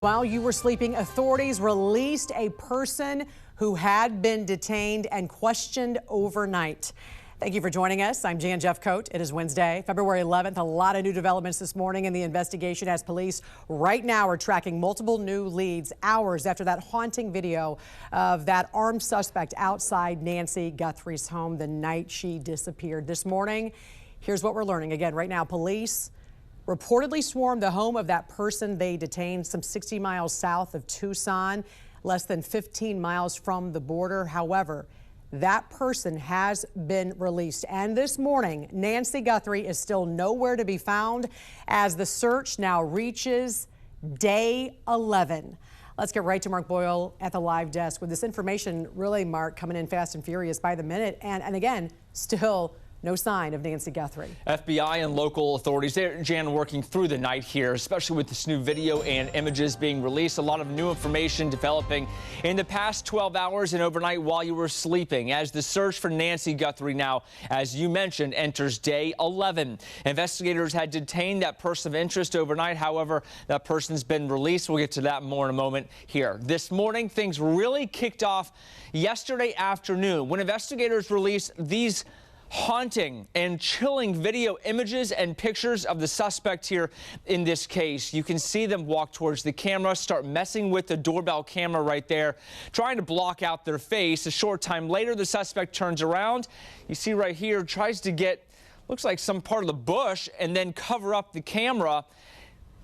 While you were sleeping, authorities released a person who had been detained and questioned overnight. Thank you for joining us. I'm Jan Jeffcoat. It is Wednesday, February 11th. A lot of new developments this morning in the investigation as police right now are tracking multiple new leads hours after that haunting video of that armed suspect outside Nancy Guthrie's home the night she disappeared. This morning, here's what we're learning. Again, right now, police reportedly swarmed the home of that person they detained some 60 miles south of Tucson, less than 15 miles from the border. However, that person has been released. And this morning, Nancy Guthrie is still nowhere to be found as the search now reaches day 11. Let's get right to Mark Boyle at the live desk with this information. Really, Mark, coming in fast and furious by the minute. And again, still no sign of Nancy Guthrie. FBI and local authorities, they're, Jan, working through the night here, especially with this new video and images being released. A lot of new information developing in the past 12 hours and overnight while you were sleeping as the search for Nancy Guthrie now, as you mentioned, enters day 11. Investigators had detained that person of interest overnight. However, that person's been released. We'll get to that more in a moment here. This morning, things really kicked off yesterday afternoon when investigators released these haunting and chilling video images and pictures of the suspect here in this case. You can see them walk towards the camera, start messing with the doorbell camera right there, trying to block out their face. A short time later, the suspect turns around. You see right here, tries to get, looks like some part of the bush and then cover up the camera.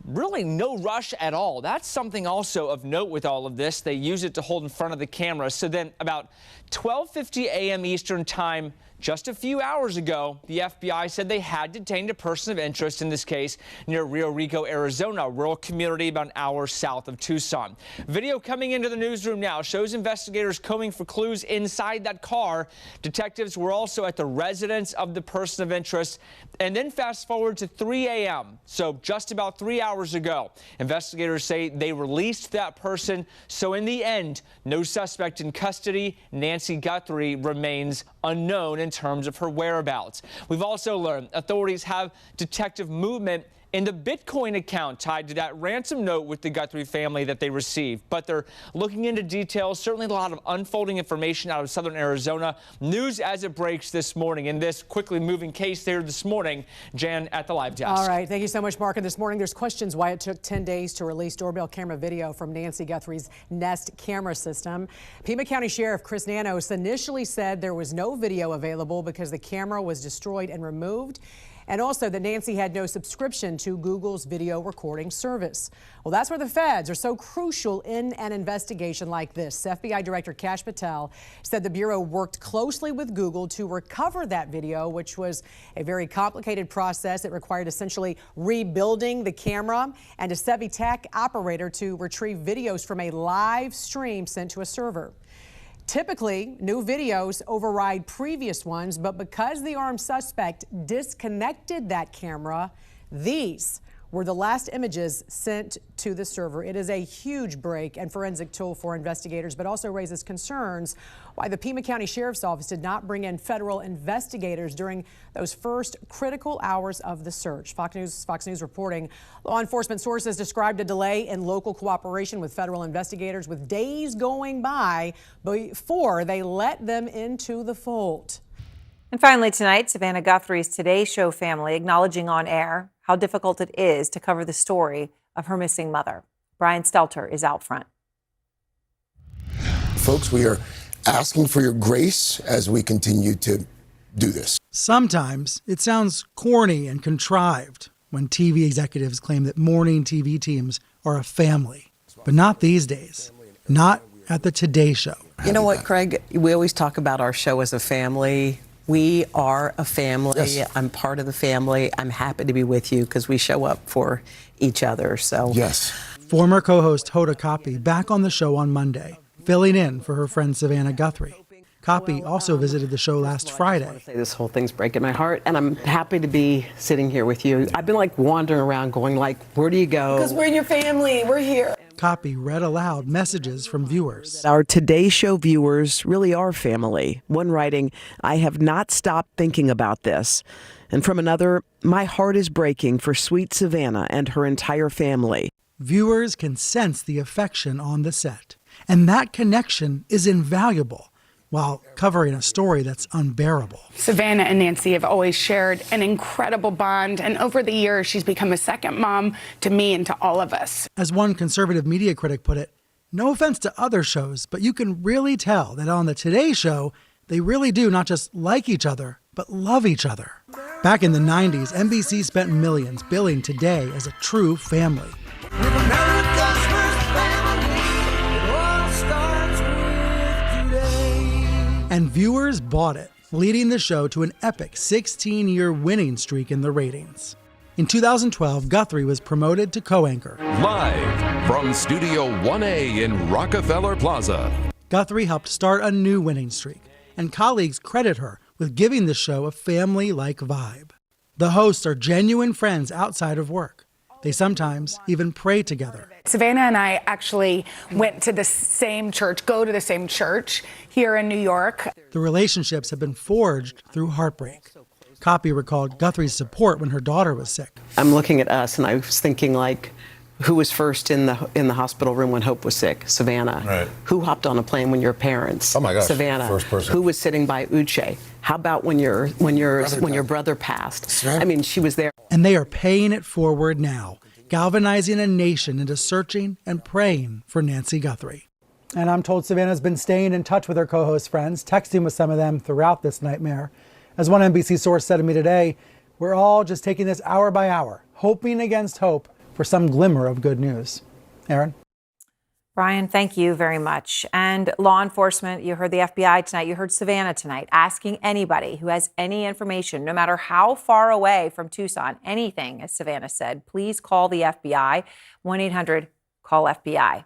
Really no rush at all. That's something also of note with all of this. They use it to hold in front of the camera. So then about 12:50 a.m. Eastern time, just a few hours ago, the FBI said they had detained a person of interest in this case near Rio Rico, Arizona, a rural community about an hour south of Tucson. Video coming into the newsroom now shows investigators combing for clues inside that car. Detectives were also at the residence of the person of interest. And then fast forward to 3 a.m., so just about 3 hours ago. Investigators say they released that person. So in the end, no suspect in custody. Nancy Guthrie remains unknown in terms of her whereabouts. We've also learned authorities have detective movement in the Bitcoin account tied to that ransom note with the Guthrie family that they received. But they're looking into details. Certainly a lot of unfolding information out of southern Arizona. News as it breaks this morning in this quickly moving case there this morning. Jan at the live desk. All right. Thank you so much, Mark. And this morning, there's questions why it took 10 days to release doorbell camera video from Nancy Guthrie's Nest camera system. Pima County Sheriff Chris Nanos initially said there was no video available because the camera was destroyed and removed, and also that Nancy had no subscription to Google's video recording service. Well, that's where the feds are so crucial in an investigation like this. FBI Director Kash Patel said the Bureau worked closely with Google to recover that video, which was a very complicated process. It required essentially rebuilding the camera and a Sevi Tech operator to retrieve videos from a live stream sent to a server. Typically, new videos override previous ones, but because the armed suspect disconnected that camera, these were the last images sent to the server. It is a huge break and forensic tool for investigators, but also raises concerns why the Pima County Sheriff's Office did not bring in federal investigators during those first critical hours of the search. Fox News reporting law enforcement sources described a delay in local cooperation with federal investigators, with days going by before they let them into the fold. And finally tonight, Savannah Guthrie's Today Show family acknowledging on air how difficult it is to cover the story of her missing mother. Brian Stelter is out front. Folks, we are asking for your grace as we continue to do this. Sometimes it sounds corny and contrived when TV executives claim that morning TV teams are a family, but not these days. Not at the Today Show. You know what, Craig? We always talk about our show as a family. We are a family. Yes. I'm part of the family. I'm happy to be with you because we show up for each other. So Yes. Former co-host Hoda Kotb back on the show on Monday, filling in for her friend Savannah Guthrie. Kotb also visited the show last Friday. this whole thing's breaking my heart, and I'm happy to be sitting here with you. I've been like wandering around going like, where do you go? Because we're your family. We're here. Kotb read aloud messages from viewers. Our Today Show viewers really are family. One writing, I have not stopped thinking about this. And from another, my heart is breaking for sweet Savannah and her entire family. viewers can sense the affection on the set. And that connection is invaluable while covering a story that's unbearable. Savannah and Nancy have always shared an incredible bond, and over the years, she's become a second mom to me and to all of us. As one conservative media critic put it, no offense to other shows, but you can really tell that on the Today Show, they really do not just like each other, but love each other. Back in the 90s, NBC spent millions billing Today as a true family. And viewers bought it, leading the show to an epic 16-year winning streak in the ratings. In 2012, Guthrie was promoted to co-anchor. Live from Studio 1A in Rockefeller Plaza. Guthrie helped start a new winning streak, and colleagues credit her with giving the show a family-like vibe. The hosts are genuine friends outside of work. They sometimes even pray together. Savannah and I actually went to the same church, go to the same church here in New York. The relationships have been forged through heartbreak. Copy recalled Guthrie's support when her daughter was sick. I'm looking at us and I was thinking, like, who was first in the hospital room when Hope was sick? Savannah. Right. Who hopped on a plane when your parents? Oh my gosh. Savannah. First person. Who was sitting by Uche? How about when your brother passed? I mean, she was there. And they are paying it forward now, galvanizing a nation into searching and praying for Nancy Guthrie. And I'm told Savannah's been staying in touch with her co-host friends, texting with some of them throughout this nightmare. As one NBC source said to me today, we're all just taking this hour by hour, hoping against hope for some glimmer of good news. Aaron? Brian, thank you very much. And law enforcement, you heard the FBI tonight, you heard Savannah tonight, asking anybody who has any information, no matter how far away from Tucson, anything, as Savannah said, please call the FBI, 1-800-CALL-FBI.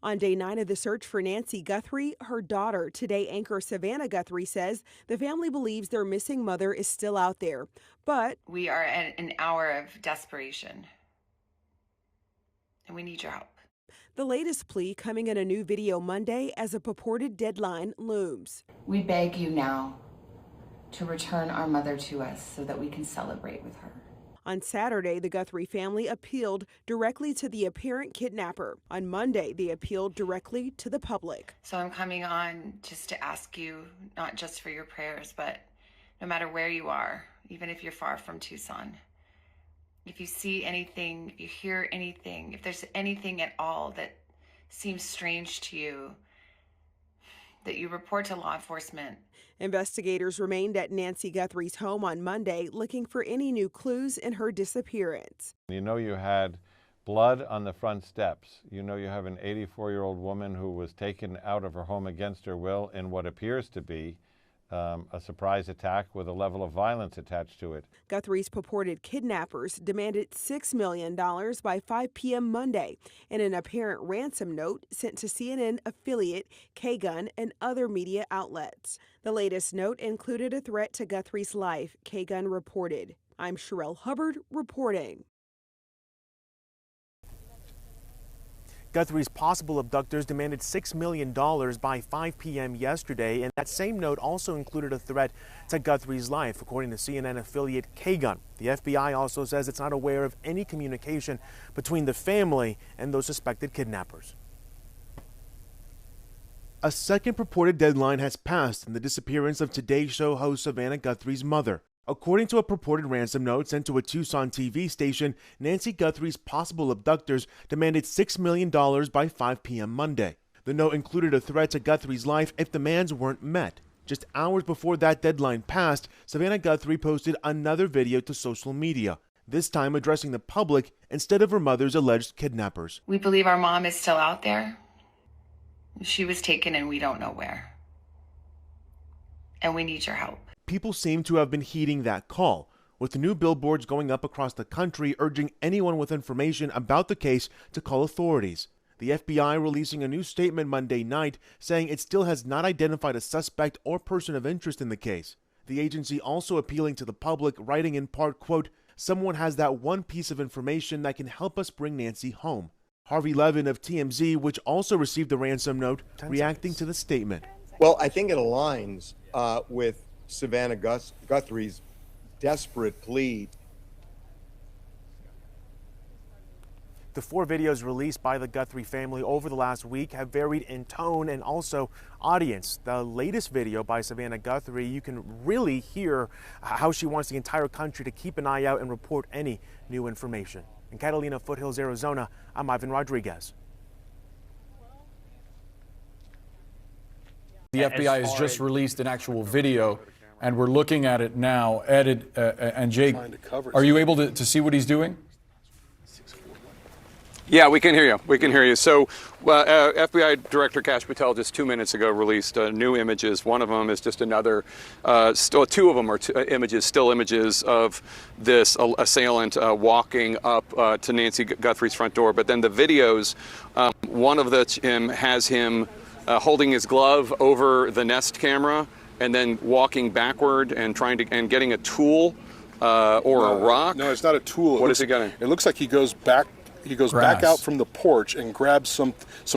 On day 9 of the search for Nancy Guthrie, her daughter, Today anchor Savannah Guthrie, says the family believes their missing mother is still out there. But we are at an hour of desperation, and we need your help. The latest plea coming in a new video Monday as a purported deadline looms. We beg you now to return our mother to us so that we can celebrate with her. On Saturday, the Guthrie family appealed directly to the apparent kidnapper. On Monday, they appealed directly to the public. So I'm coming on just to ask you, not just for your prayers, but no matter where you are, even if you're far from Tucson, if you see anything, you hear anything, if there's anything at all that seems strange to you, that you report to law enforcement. Investigators remained at Nancy Guthrie's home on Monday looking for any new clues in her disappearance. You know you had blood on the front steps. You know you have an 84-year-old woman who was taken out of her home against her will in what appears to be a surprise attack with a level of violence attached to it. Guthrie's purported kidnappers demanded $6 million by 5 p.m. Monday in an apparent ransom note sent to CNN affiliate K-Gun and other media outlets. The latest note included a threat to Guthrie's life, K-Gun reported. I'm Sherelle Hubbard reporting. Guthrie's possible abductors demanded $6 million by 5 p.m. yesterday, and that same note also included a threat to Guthrie's life, according to CNN affiliate K-Gun. The FBI also says it's not aware of any communication between the family and those suspected kidnappers. A second purported deadline has passed in the disappearance of Today Show host Savannah Guthrie's mother. According to a purported ransom note sent to a Tucson TV station, Nancy Guthrie's possible abductors demanded $6 million by 5 p.m. Monday. The note included a threat to Guthrie's life if demands weren't met. Just hours before that deadline passed, Savannah Guthrie posted another video to social media, this time addressing the public instead of her mother's alleged kidnappers. We believe our mom is still out there. She was taken and we don't know where. And we need your help. People seem to have been heeding that call, with the new billboards going up across the country urging anyone with information about the case to call authorities. The FBI releasing a new statement Monday night saying it still has not identified a suspect or person of interest in the case. The agency also appealing to the public, writing in part, quote, "Someone has that one piece of information that can help us bring Nancy home." Harvey Levin of TMZ, which also received the ransom note, reacting to the statement. Well, I think it aligns with Savannah Guthrie's desperate plea. The 4 videos released by the Guthrie family over the last week have varied in tone and also audience. The latest video by Savannah Guthrie, you can really hear how she wants the entire country to keep an eye out and report any new information. In Catalina Foothills, Arizona, I'm Ivan Rodriguez. The FBI has just released an actual video, and we're looking at it now. Ed and Jake, are you able to see what he's doing? Yeah, we can hear you. We can hear you. So FBI Director Kash Patel just 2 minutes ago released new images. One of them is just another, 2 of them are images, still images of this assailant walking up to Nancy Guthrie's front door. But then the videos, one of them has him holding his glove over the Nest camera and then walking backward and getting a tool or a rock. No, it's not a tool. What is he getting? It looks like he goes back. He goes back out from the porch and grabs some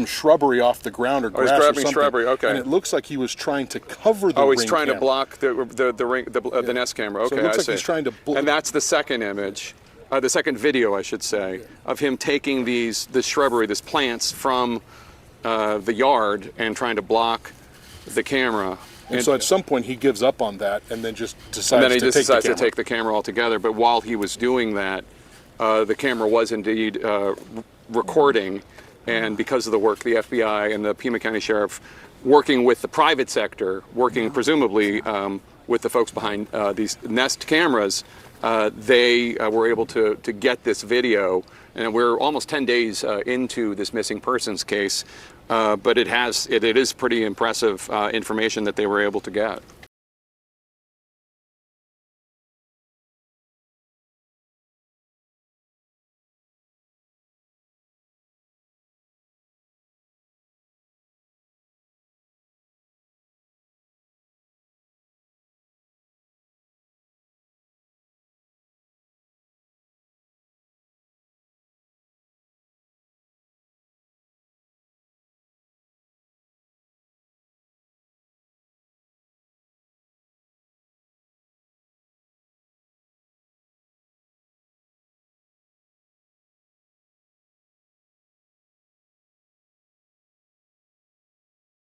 shrubbery off the ground or grass he's grabbing or something. Shrubbery. Okay. And it looks like he was trying to cover the ring. Oh, he's trying camera. to block the Nest camera. Okay, so it looks I like see. He's trying to. And that's the second image, the second video, I should say, of him taking this shrubbery, these plants from the yard and trying to block the camera. And so at some point he gives up on that and then just decides to take the camera altogether. But while he was doing that, the camera was indeed recording, and because of the work the FBI and the Pima County Sheriff, working with the private sector, working presumably with the folks behind these Nest cameras, they were able to get this video. And we're almost 10 days into this missing persons case, but it is pretty impressive information that they were able to get.